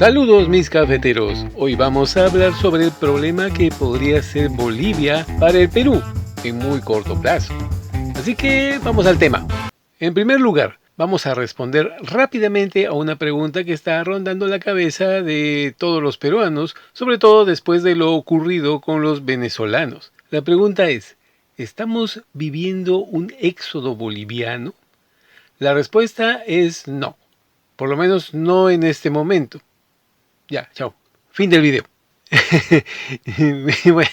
Saludos mis cafeteros, hoy vamos a hablar sobre el problema que podría ser Bolivia para el Perú en muy corto plazo. Así que vamos al tema. En primer lugar, vamos a responder rápidamente a una pregunta que está rondando la cabeza de todos los peruanos, sobre todo después de lo ocurrido con los venezolanos. La pregunta es, ¿estamos viviendo un éxodo boliviano? La respuesta es no, por lo menos no en este momento. Ya, chao. Fin del video. Bueno,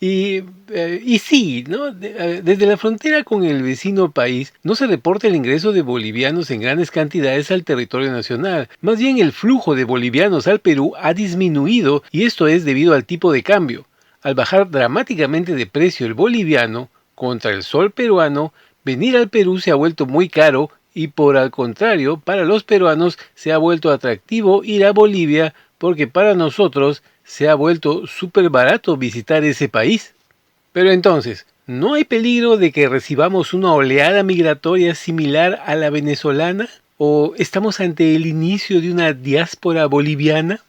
y sí, ¿no? Desde la frontera con el vecino país no se reporta el ingreso de bolivianos en grandes cantidades al territorio nacional. Más bien el flujo de bolivianos al Perú ha disminuido y esto es debido al tipo de cambio. Al bajar dramáticamente de precio el boliviano contra el sol peruano, venir al Perú se ha vuelto muy caro y por al contrario, para los peruanos se ha vuelto atractivo ir a Bolivia porque para nosotros se ha vuelto súper barato visitar ese país. Pero entonces, ¿no hay peligro de que recibamos una oleada migratoria similar a la venezolana? ¿O estamos ante el inicio de una diáspora boliviana?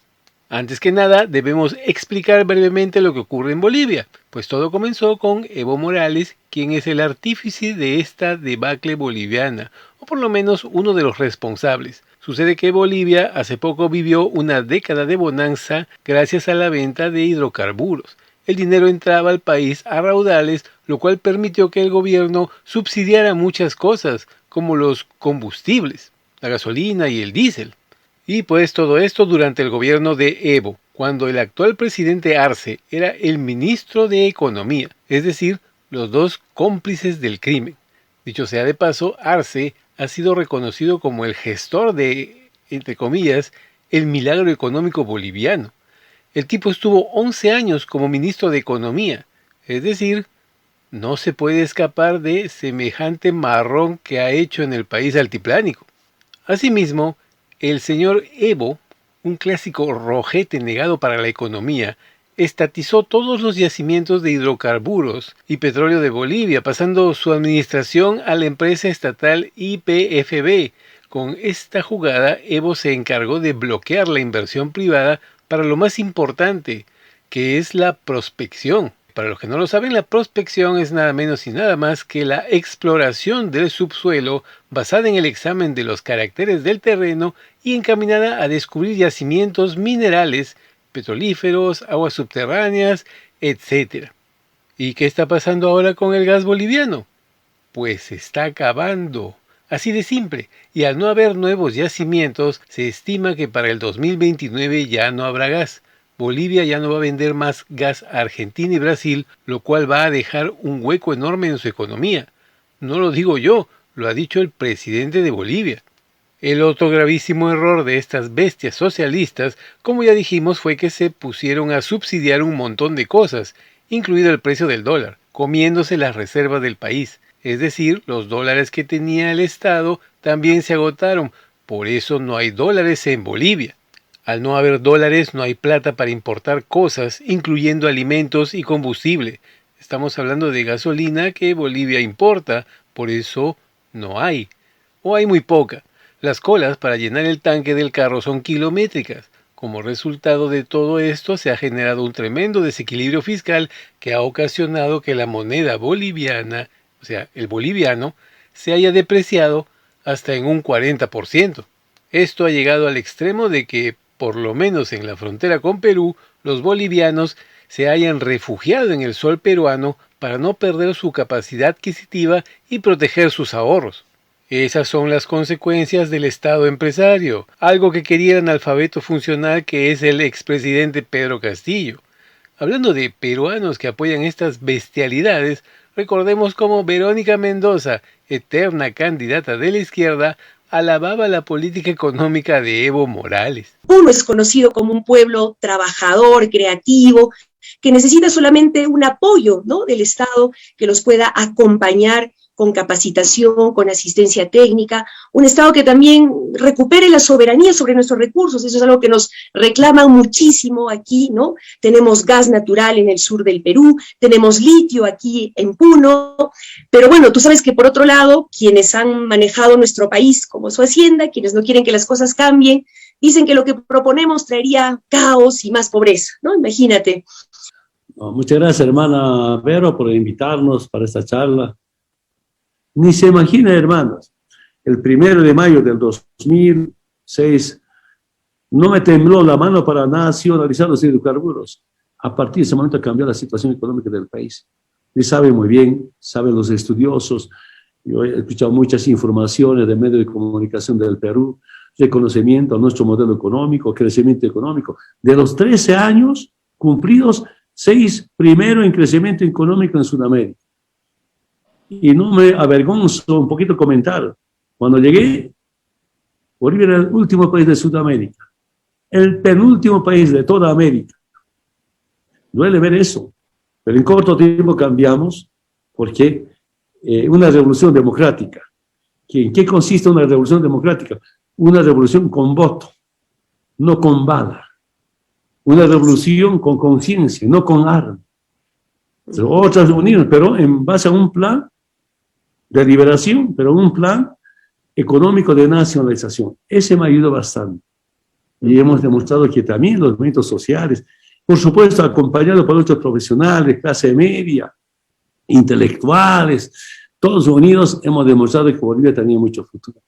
Antes que nada, debemos explicar brevemente lo que ocurre en Bolivia, pues todo comenzó con Evo Morales, quien es el artífice de esta debacle boliviana, o por lo menos uno de los responsables. Sucede que Bolivia hace poco vivió una década de bonanza gracias a la venta de hidrocarburos. El dinero entraba al país a raudales, lo cual permitió que el gobierno subsidiara muchas cosas, como los combustibles, la gasolina y el diésel. Y pues todo esto durante el gobierno de Evo, cuando el actual presidente Arce era el ministro de Economía, es decir, los dos cómplices del crimen. Dicho sea de paso, Arce ha sido reconocido como el gestor de, entre comillas, el milagro económico boliviano. El tipo estuvo 11 años como ministro de Economía, es decir, no se puede escapar de semejante marrón que ha hecho en el país altiplánico. Asimismo, el señor Evo, un clásico rojete negado para la economía, estatizó todos los yacimientos de hidrocarburos y petróleo de Bolivia, pasando su administración a la empresa estatal YPFB. Con esta jugada, Evo se encargó de bloquear la inversión privada para lo más importante, que es la prospección. Para los que no lo saben, la prospección es nada menos y nada más que la exploración del subsuelo basada en el examen de los caracteres del terreno y encaminada a descubrir yacimientos minerales, petrolíferos, aguas subterráneas, etc. ¿Y qué está pasando ahora con el gas boliviano? Pues se está acabando. Así de simple, y al no haber nuevos yacimientos, se estima que para el 2029 ya no habrá gas. Bolivia ya no va a vender más gas a Argentina y Brasil, lo cual va a dejar un hueco enorme en su economía. No lo digo yo, lo ha dicho el presidente de Bolivia. El otro gravísimo error de estas bestias socialistas, como ya dijimos, fue que se pusieron a subsidiar un montón de cosas, incluido el precio del dólar, comiéndose las reservas del país. Es decir, los dólares que tenía el Estado también se agotaron, por eso no hay dólares en Bolivia. Al no haber dólares no hay plata para importar cosas, incluyendo alimentos y combustible. Estamos hablando de gasolina que Bolivia importa, por eso no hay. O hay muy poca. Las colas para llenar el tanque del carro son kilométricas. Como resultado de todo esto se ha generado un tremendo desequilibrio fiscal que ha ocasionado que la moneda boliviana, o sea, el boliviano, se haya depreciado hasta en un 40%. Esto ha llegado al extremo de que, por lo menos en la frontera con Perú, los bolivianos se hayan refugiado en el sol peruano para no perder su capacidad adquisitiva y proteger sus ahorros. Esas son las consecuencias del Estado empresario, algo que quería el analfabeto funcional que es el expresidente Pedro Castillo. Hablando de peruanos que apoyan estas bestialidades, recordemos cómo Verónica Mendoza, eterna candidata de la izquierda, alababa la política económica de Evo Morales. Uno es conocido como un pueblo trabajador, creativo, que necesita solamente un apoyo, ¿no?, del Estado que los pueda acompañar con capacitación, con asistencia técnica, un Estado que también recupere la soberanía sobre nuestros recursos. Eso es algo que nos reclaman muchísimo aquí, ¿no? Tenemos gas natural en el sur del Perú, tenemos litio aquí en Puno, pero bueno, tú sabes que por otro lado, quienes han manejado nuestro país como su hacienda, quienes no quieren que las cosas cambien, dicen que lo que proponemos traería caos y más pobreza, ¿no? Imagínate. No, muchas gracias, hermana Vero, por invitarnos para esta charla. Ni se imagina, hermanos, el 1 de mayo del 2006 no me tembló la mano para nacionalizar los hidrocarburos. A partir de ese momento cambió la situación económica del país. Y saben muy bien, saben los estudiosos. Yo he escuchado muchas informaciones de medios de comunicación del Perú, reconocimiento a nuestro modelo económico, crecimiento económico. De los 13 años cumplidos, 6 primero en crecimiento económico en Sudamérica. Y no me avergonzo un poquito comentar. Cuando llegué, Bolivia era el último país de Sudamérica, el penúltimo país de toda América. Duele ver eso, pero en corto tiempo cambiamos porque una revolución democrática. ¿En qué consiste una revolución democrática? Una revolución con voto, no con bala. Una revolución con conciencia, no con armas. Otras uniones, pero en base a un plan de liberación, pero un plan económico de nacionalización. Ese me ayudó bastante. Y hemos demostrado que también los movimientos sociales, por supuesto, acompañados por otros profesionales, clase media, intelectuales, todos unidos, hemos demostrado que Bolivia tenía mucho futuro.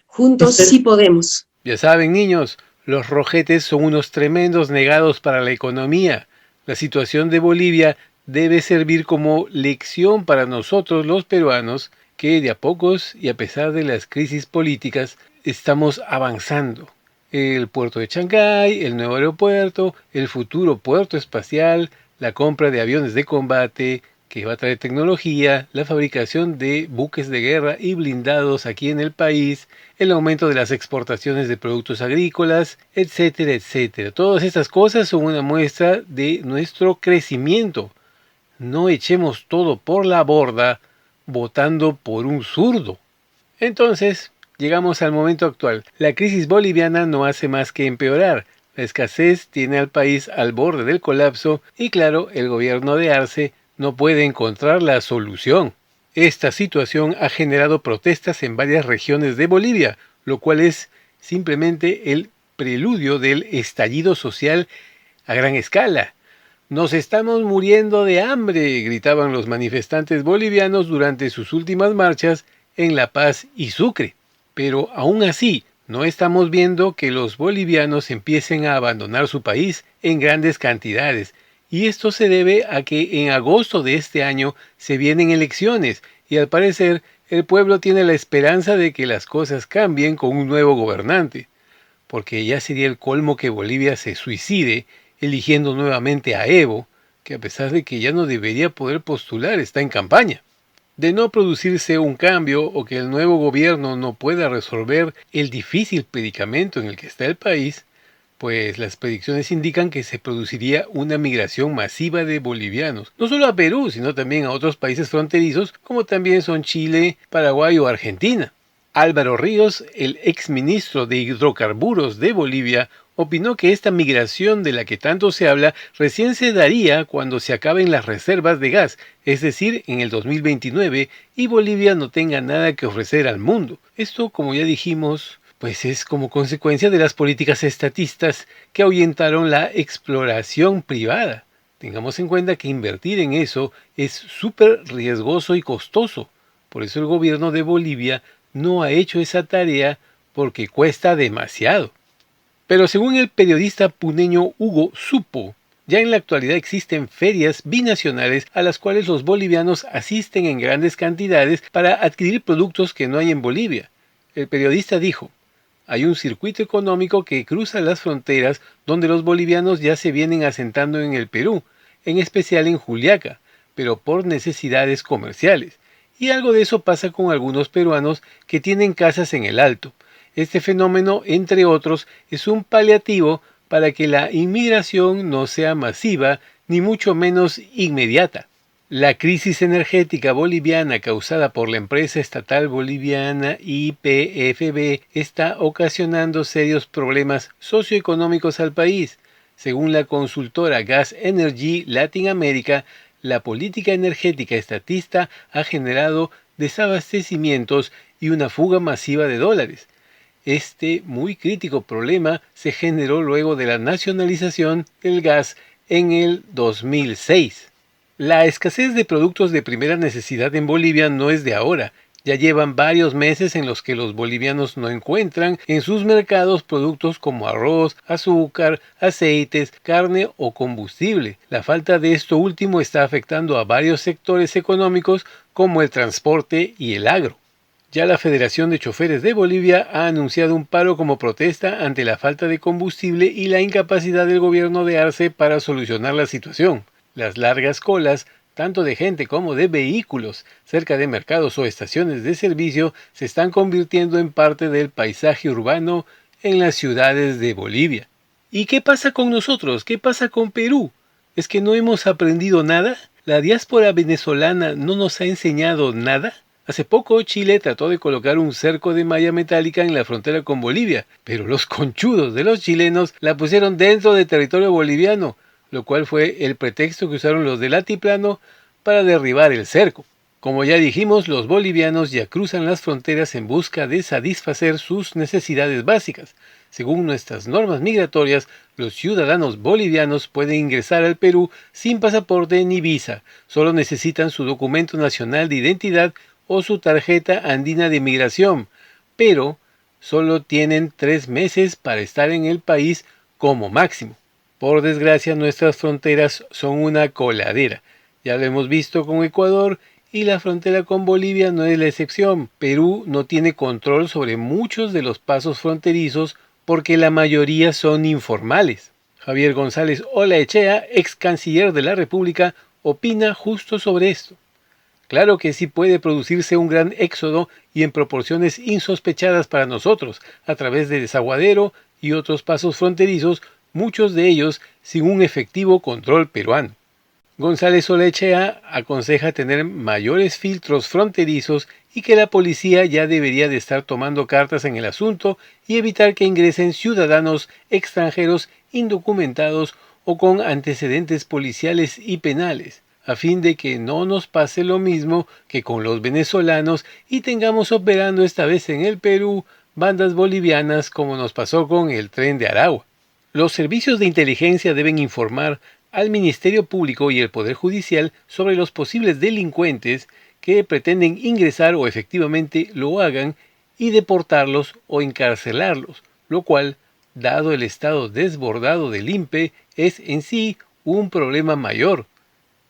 Juntos sí podemos. Ya saben, niños, los rojetes son unos tremendos negados para la economía. La situación de Bolivia debe servir como lección para nosotros los peruanos que de a pocos y a pesar de las crisis políticas estamos avanzando. El puerto de Chancay, el nuevo aeropuerto, el futuro puerto espacial, la compra de aviones de combate que va a traer tecnología, la fabricación de buques de guerra y blindados aquí en el país, el aumento de las exportaciones de productos agrícolas, etcétera, etcétera. Todas estas cosas son una muestra de nuestro crecimiento. No echemos todo por la borda votando por un zurdo. Entonces, llegamos al momento actual. La crisis boliviana no hace más que empeorar. La escasez tiene al país al borde del colapso y claro, el gobierno de Arce no puede encontrar la solución. Esta situación ha generado protestas en varias regiones de Bolivia, lo cual es simplemente el preludio del estallido social a gran escala. Nos estamos muriendo de hambre, gritaban los manifestantes bolivianos durante sus últimas marchas en La Paz y Sucre. Pero aún así, no estamos viendo que los bolivianos empiecen a abandonar su país en grandes cantidades. Y esto se debe a que en agosto de este año se vienen elecciones y al parecer el pueblo tiene la esperanza de que las cosas cambien con un nuevo gobernante. Porque ya sería el colmo que Bolivia se suicide eligiendo nuevamente a Evo, que a pesar de que ya no debería poder postular, está en campaña. De no producirse un cambio o que el nuevo gobierno no pueda resolver el difícil predicamento en el que está el país, pues las predicciones indican que se produciría una migración masiva de bolivianos, no solo a Perú, sino también a otros países fronterizos, como también son Chile, Paraguay o Argentina. Álvaro Ríos, el exministro de Hidrocarburos de Bolivia, opinó que esta migración de la que tanto se habla recién se daría cuando se acaben las reservas de gas, es decir, en el 2029, y Bolivia no tenga nada que ofrecer al mundo. Esto, como ya dijimos, pues es como consecuencia de las políticas estatistas que ahuyentaron la exploración privada. Tengamos en cuenta que invertir en eso es súper riesgoso y costoso. Por eso el gobierno de Bolivia no ha hecho esa tarea porque cuesta demasiado. Pero según el periodista puneño Hugo Supo, ya en la actualidad existen ferias binacionales a las cuales los bolivianos asisten en grandes cantidades para adquirir productos que no hay en Bolivia. El periodista dijo: hay un circuito económico que cruza las fronteras donde los bolivianos ya se vienen asentando en el Perú, en especial en Juliaca, pero por necesidades comerciales. Y algo de eso pasa con algunos peruanos que tienen casas en el Alto. Este fenómeno, entre otros, es un paliativo para que la inmigración no sea masiva ni mucho menos inmediata. La crisis energética boliviana causada por la empresa estatal boliviana YPFB está ocasionando serios problemas socioeconómicos al país. Según la consultora Gas Energy Latin America, la política energética estatista ha generado desabastecimientos y una fuga masiva de dólares. Este muy crítico problema se generó luego de la nacionalización del gas en el 2006. La escasez de productos de primera necesidad en Bolivia no es de ahora. Ya llevan varios meses en los que los bolivianos no encuentran en sus mercados productos como arroz, azúcar, aceites, carne o combustible. La falta de esto último está afectando a varios sectores económicos como el transporte y el agro. Ya la Federación de Choferes de Bolivia ha anunciado un paro como protesta ante la falta de combustible y la incapacidad del gobierno de Arce para solucionar la situación. Las largas colas, tanto de gente como de vehículos, cerca de mercados o estaciones de servicio, se están convirtiendo en parte del paisaje urbano en las ciudades de Bolivia. ¿Y qué pasa con nosotros? ¿Qué pasa con Perú? ¿Es que no hemos aprendido nada? ¿La diáspora venezolana no nos ha enseñado nada? Hace poco Chile trató de colocar un cerco de malla metálica en la frontera con Bolivia, pero los conchudos de los chilenos la pusieron dentro del territorio boliviano, lo cual fue el pretexto que usaron los del altiplano para derribar el cerco. Como ya dijimos, los bolivianos ya cruzan las fronteras en busca de satisfacer sus necesidades básicas. Según nuestras normas migratorias, los ciudadanos bolivianos pueden ingresar al Perú sin pasaporte ni visa, solo necesitan su documento nacional de identidad o su tarjeta andina de migración, pero solo tienen 3 meses para estar en el país como máximo. Por desgracia, nuestras fronteras son una coladera. Ya lo hemos visto con Ecuador y la frontera con Bolivia no es la excepción. Perú no tiene control sobre muchos de los pasos fronterizos porque la mayoría son informales. Javier González Olaechea, ex canciller de la República, opina justo sobre esto. Claro que sí puede producirse un gran éxodo y en proporciones insospechadas para nosotros, a través de desaguadero y otros pasos fronterizos, muchos de ellos sin un efectivo control peruano. González Olaechea aconseja tener mayores filtros fronterizos y que la policía ya debería de estar tomando cartas en el asunto y evitar que ingresen ciudadanos extranjeros indocumentados o con antecedentes policiales y penales, a fin de que no nos pase lo mismo que con los venezolanos y tengamos operando esta vez en el Perú bandas bolivianas como nos pasó con el Tren de Aragua. Los servicios de inteligencia deben informar al Ministerio Público y el Poder Judicial sobre los posibles delincuentes que pretenden ingresar o efectivamente lo hagan y deportarlos o encarcelarlos, lo cual, dado el estado desbordado del INPE, es en sí un problema mayor,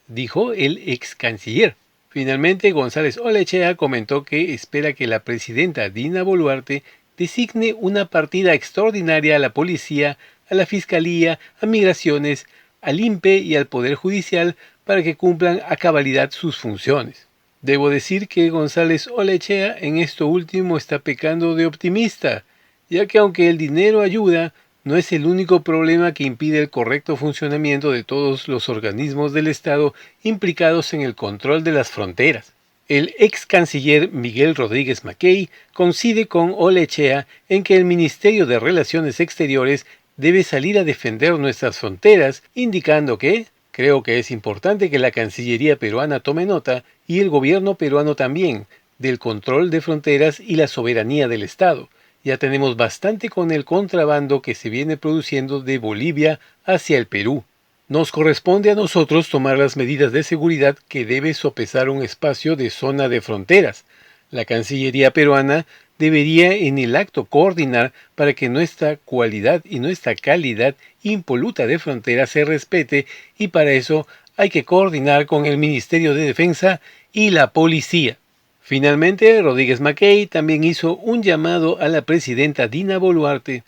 dijo el ex canciller. Finalmente, González Olaechea comentó que espera que la presidenta Dina Boluarte designe una partida extraordinaria a la policía, a la fiscalía, a migraciones, al INPE y al Poder Judicial para que cumplan a cabalidad sus funciones. Debo decir que González Olaechea en esto último está pecando de optimista, ya que aunque el dinero ayuda, no es el único problema que impide el correcto funcionamiento de todos los organismos del Estado implicados en el control de las fronteras. El ex canciller Miguel Rodríguez Mackey coincide con Olaechea en que el Ministerio de Relaciones Exteriores debe salir a defender nuestras fronteras, indicando que creo que es importante que la Cancillería peruana tome nota, y el gobierno peruano también, del control de fronteras y la soberanía del Estado. Ya tenemos bastante con el contrabando que se viene produciendo de Bolivia hacia el Perú. Nos corresponde a nosotros tomar las medidas de seguridad que debe sopesar un espacio de zona de fronteras. La Cancillería peruana debería en el acto coordinar para que nuestra cualidad y nuestra calidad impoluta de frontera se respete, y para eso hay que coordinar con el Ministerio de Defensa y la policía. Finalmente, Rodríguez Mackey también hizo un llamado a la presidenta Dina Boluarte,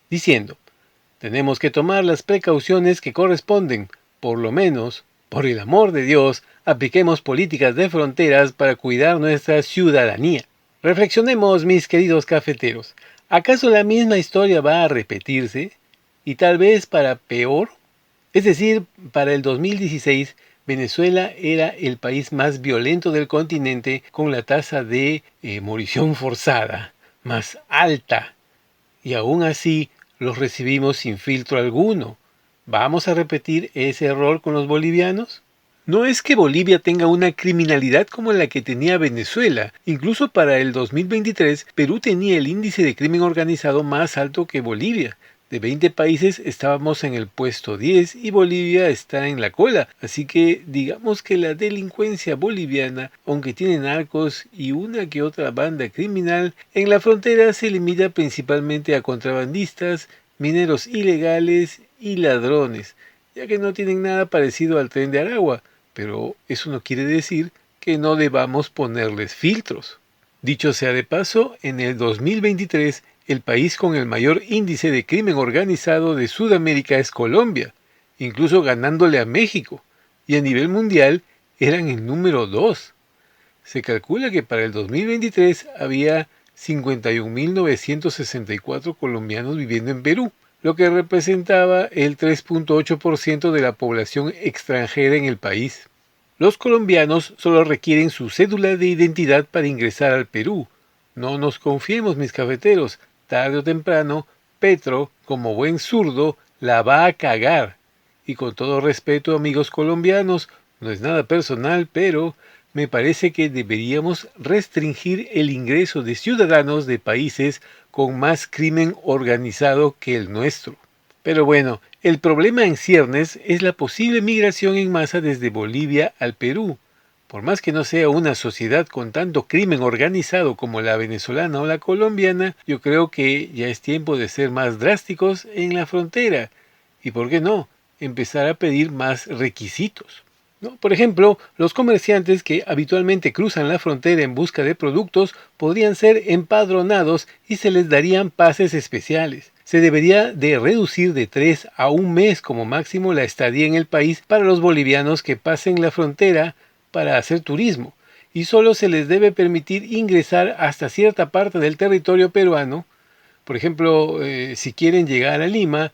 diciendo: tenemos que tomar las precauciones que corresponden, por lo menos, por el amor de Dios, apliquemos políticas de fronteras para cuidar nuestra ciudadanía. Reflexionemos, mis queridos cafeteros, ¿acaso la misma historia va a repetirse? Y tal vez para peor. Es decir, para el 2016, Venezuela era el país más violento del continente, con la tasa de morición forzada más alta. Y aún así los recibimos sin filtro alguno. ¿Vamos a repetir ese error con los bolivianos? No es que Bolivia tenga una criminalidad como la que tenía Venezuela. Incluso para el 2023, Perú tenía el índice de crimen organizado más alto que Bolivia. De 20 países estábamos en el puesto 10 y Bolivia está en la cola. Así que digamos que la delincuencia boliviana, aunque tiene narcos y una que otra banda criminal, en la frontera se limita principalmente a contrabandistas, mineros ilegales y ladrones, ya que no tienen nada parecido al Tren de Aragua. Pero eso no quiere decir que no debamos ponerles filtros. Dicho sea de paso, en el 2023, el país con el mayor índice de crimen organizado de Sudamérica es Colombia, incluso ganándole a México, y a nivel mundial eran el número 2. Se calcula que para el 2023 había 51.964 colombianos viviendo en Perú, lo que representaba el 3.8% de la población extranjera en el país. Los colombianos solo requieren su cédula de identidad para ingresar al Perú. No nos confiemos, mis cafeteros, tarde o temprano, Petro, como buen zurdo, la va a cagar. Y con todo respeto, amigos colombianos, no es nada personal, pero me parece que deberíamos restringir el ingreso de ciudadanos de países con más crimen organizado que el nuestro. Pero bueno, el problema en ciernes es la posible migración en masa desde Bolivia al Perú. Por más que no sea una sociedad con tanto crimen organizado como la venezolana o la colombiana, yo creo que ya es tiempo de ser más drásticos en la frontera. Y por qué no, empezar a pedir más requisitos, ¿no? Por ejemplo, los comerciantes que habitualmente cruzan la frontera en busca de productos podrían ser empadronados y se les darían pases especiales. Se debería de reducir de 3 a 1 mes como máximo la estadía en el país para los bolivianos que pasen la frontera para hacer turismo, y solo se les debe permitir ingresar hasta cierta parte del territorio peruano. Por ejemplo, si quieren llegar a Lima,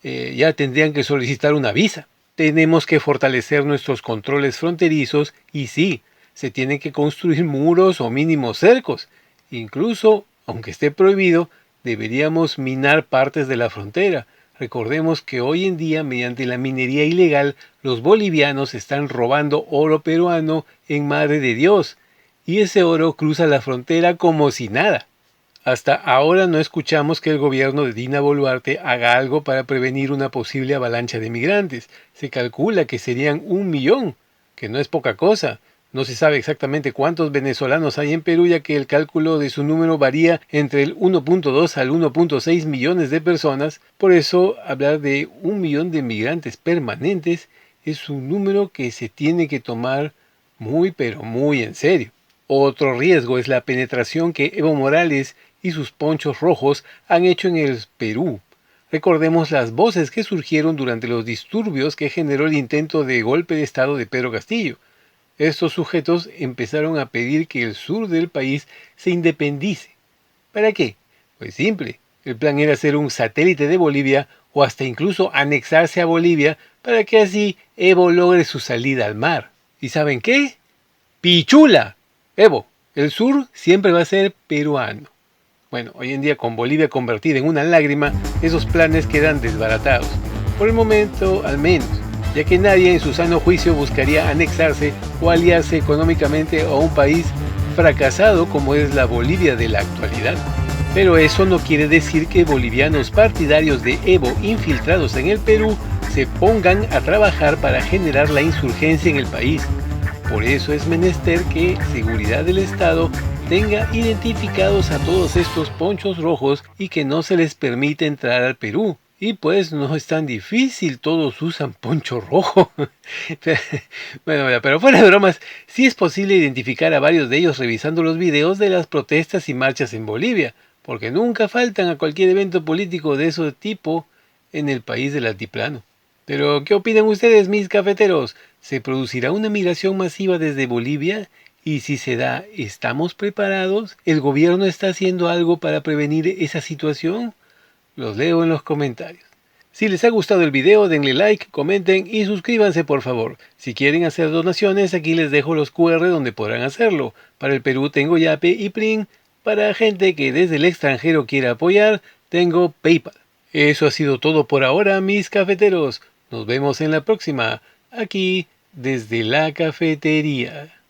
ya tendrían que solicitar una visa. Tenemos que fortalecer nuestros controles fronterizos y sí, se tienen que construir muros o mínimos cercos. Incluso, aunque esté prohibido, deberíamos minar partes de la frontera. Recordemos que hoy en día, mediante la minería ilegal, los bolivianos están robando oro peruano en Madre de Dios, y ese oro cruza la frontera como si nada. Hasta ahora no escuchamos que el gobierno de Dina Boluarte haga algo para prevenir una posible avalancha de migrantes. Se calcula que serían 1 millón, que no es poca cosa. No se sabe exactamente cuántos venezolanos hay en Perú, ya que el cálculo de su número varía entre el 1.2 al 1.6 millones de personas. Por eso, hablar de 1 millón de migrantes permanentes es un número que se tiene que tomar muy pero muy en serio. Otro riesgo es la penetración que Evo Morales y sus ponchos rojos han hecho en el Perú. Recordemos las voces que surgieron durante los disturbios que generó el intento de golpe de Estado de Pedro Castillo. Estos sujetos empezaron a pedir que el sur del país se independice. ¿Para qué? Pues simple, el plan era ser un satélite de Bolivia o hasta incluso anexarse a Bolivia para que así Evo logre su salida al mar. ¿Y saben qué? ¡Pichula! Evo, el sur siempre va a ser peruano. Bueno, hoy en día con Bolivia convertida en una lágrima, esos planes quedan desbaratados. Por el momento, al menos, ya que nadie en su sano juicio buscaría anexarse o aliarse económicamente a un país fracasado como es la Bolivia de la actualidad. Pero eso no quiere decir que bolivianos partidarios de Evo infiltrados en el Perú se pongan a trabajar para generar la insurgencia en el país. Por eso es menester que Seguridad del Estado tenga identificados a todos estos ponchos rojos y que no se les permite entrar al Perú. Y pues no es tan difícil, todos usan poncho rojo. Bueno, pero fuera de bromas, sí es posible identificar a varios de ellos revisando los videos de las protestas y marchas en Bolivia, porque nunca faltan a cualquier evento político de ese tipo en el país del altiplano. Pero, ¿qué opinan ustedes, mis cafeteros? ¿Se producirá una migración masiva desde Bolivia? Y si se da, ¿estamos preparados? ¿El gobierno está haciendo algo para prevenir esa situación? Los leo en los comentarios. Si les ha gustado el video, denle like, comenten y suscríbanse por favor. Si quieren hacer donaciones, aquí les dejo los QR donde podrán hacerlo. Para el Perú tengo Yape y Plin. Para gente que desde el extranjero quiera apoyar, tengo PayPal. Eso ha sido todo por ahora, mis cafeteros. Nos vemos en la próxima, aquí desde la cafetería.